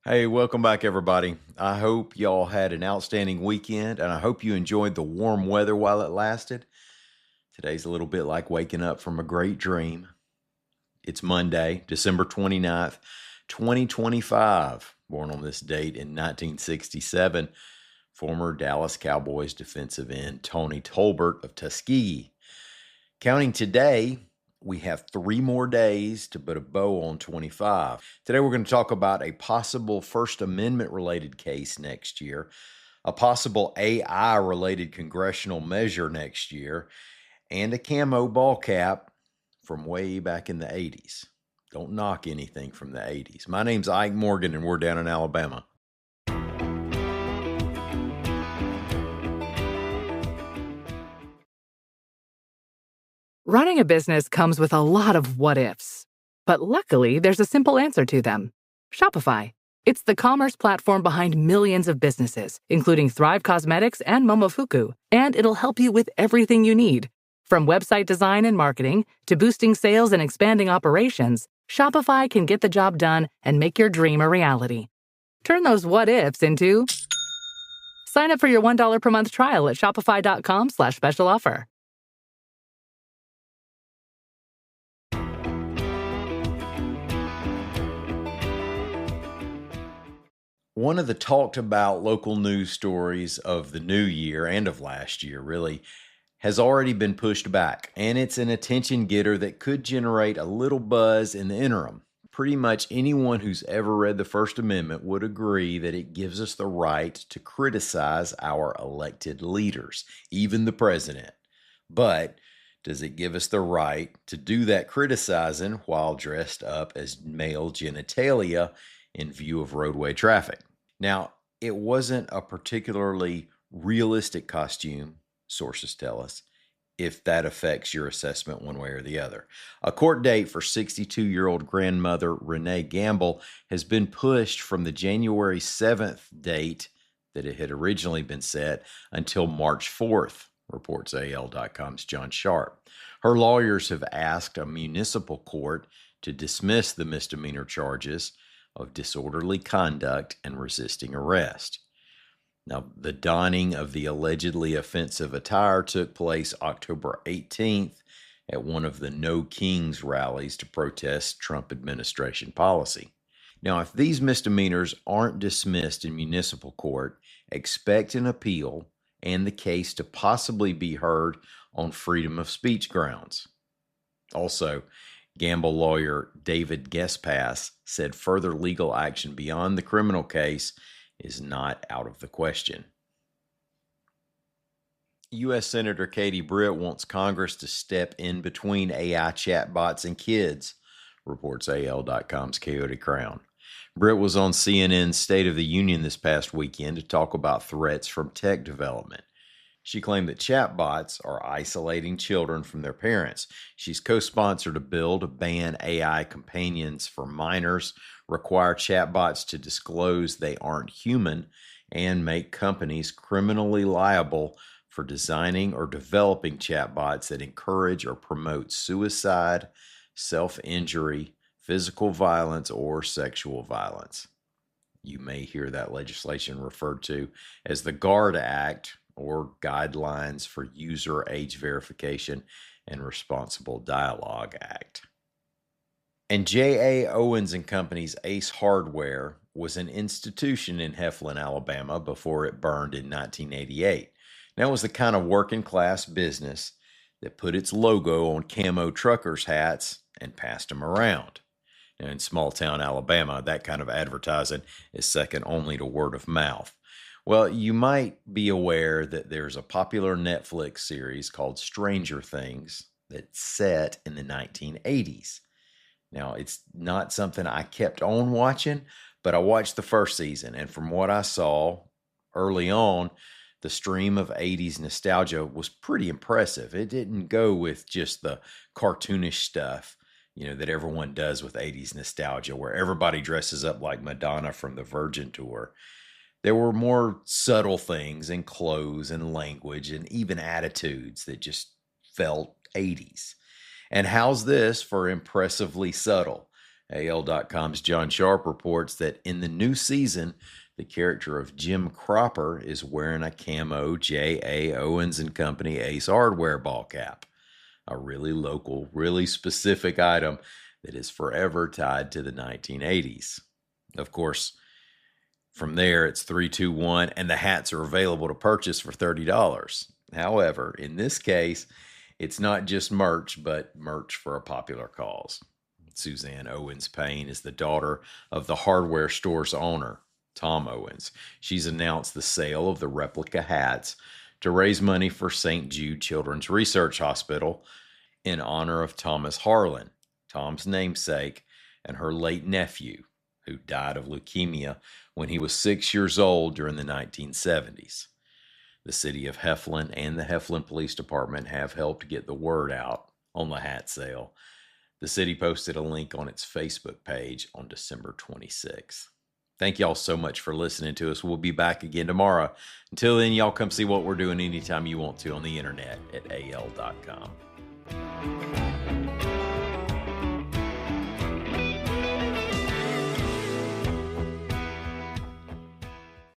Hey, welcome back, everybody. I hope y'all had an outstanding weekend, and I hope you enjoyed the warm weather while it lasted. Today's a little bit like waking up from a great dream. It's Monday, December 29th, 2025. Born on this date in 1967, former Dallas Cowboys defensive end Tony Tolbert of Tuskegee. Counting today, we have 3 more days to put a bow on 25. Today, we're going to talk about a possible First Amendment related case next year, a possible AI related congressional measure next year, and a camo ball cap from way back in the 80s. Don't knock anything from the 80s. My name's Ike Morgan, and we're down in Alabama. Running a business comes with a lot of what ifs, but luckily there's a simple answer to them. Shopify. It's the commerce platform behind millions of businesses, including Thrive Cosmetics and Momofuku, and it'll help you with everything you need. From website design and marketing to boosting sales and expanding operations, Shopify can get the job done and make your dream a reality. Turn those what ifs into... Sign up for your $1 per month trial at shopify.com/special offer. One of the talked about local news stories of the new year and of last year, really, has already been pushed back, and it's an attention getter that could generate a little buzz in the interim. Pretty much anyone who's ever read the First Amendment would agree that it gives us the right to criticize our elected leaders, even the president. But does it give us the right to do that criticizing while dressed up as male genitalia in view of roadway traffic? Now, it wasn't a particularly realistic costume, sources tell us, if that affects your assessment one way or the other. A court date for 62-year-old grandmother Renee Gamble has been pushed from the January 7th date that it had originally been set until March 4th, reports AL.com's John Sharp. Her lawyers have asked a municipal court to dismiss the misdemeanor charges of disorderly conduct and resisting arrest. Now, the donning of the allegedly offensive attire took place October 18th at one of the No Kings rallies to protest Trump administration policy. Now, if these misdemeanors aren't dismissed in municipal court, expect an appeal and the case to possibly be heard on freedom of speech grounds. Also, Gamble lawyer David Gespass said further legal action beyond the criminal case is not out of the question. U.S. Senator Katie Britt wants Congress to step in between AI chatbots and kids, reports AL.com's Coyote Crown. Britt was on CNN's State of the Union this past weekend to talk about threats from tech development. She claimed that chatbots are isolating children from their parents. She's co-sponsored a bill to ban AI companions for minors, require chatbots to disclose they aren't human, and make companies criminally liable for designing or developing chatbots that encourage or promote suicide, self-injury, physical violence, or sexual violence. You may hear that legislation referred to as the GUARD Act, or Guidelines for User Age Verification and Responsible Dialogue Act. And J.A. Owens & Company's Ace Hardware was an institution in Heflin, Alabama before it burned in 1988. Now, it was the kind of working class business that put its logo on camo truckers' hats and passed them around. Now, in small town Alabama, that kind of advertising is second only to word of mouth. Well, you might be aware that there's a popular Netflix series called Stranger Things that's set in the 1980s. Now, it's not something I kept on watching, but I watched the first season, and from what I saw early on, the stream of 80s nostalgia was pretty impressive. It didn't go with just the cartoonish stuff, that everyone does with 80s nostalgia, where everybody dresses up like Madonna from the Virgin Tour. There were more subtle things in clothes and language and even attitudes that just felt 80s. And how's this for impressively subtle? AL.com's John Sharp reports that in the new season, the character of Jim Cropper is wearing a camo J.A. Owens & Company Ace Hardware ball cap, a really local, really specific item that is forever tied to the 1980s. Of course, from there, it's 321, and the hats are available to purchase for $30. However, in this case, it's not just merch, but merch for a popular cause. Suzanne Owens Payne is the daughter of the hardware store's owner, Tom Owens. She's announced the sale of the replica hats to raise money for St. Jude Children's Research Hospital in honor of Thomas Harlan, Tom's namesake, and her late nephew, who died of leukemia when he was 6 years old during the 1970s. The city of Heflin and the Heflin Police Department have helped get the word out on the hat sale. The city posted a link on its Facebook page on December 26th. Thank y'all so much for listening to us. We'll be back again tomorrow. Until then, y'all come see what we're doing anytime you want to on the internet at al.com.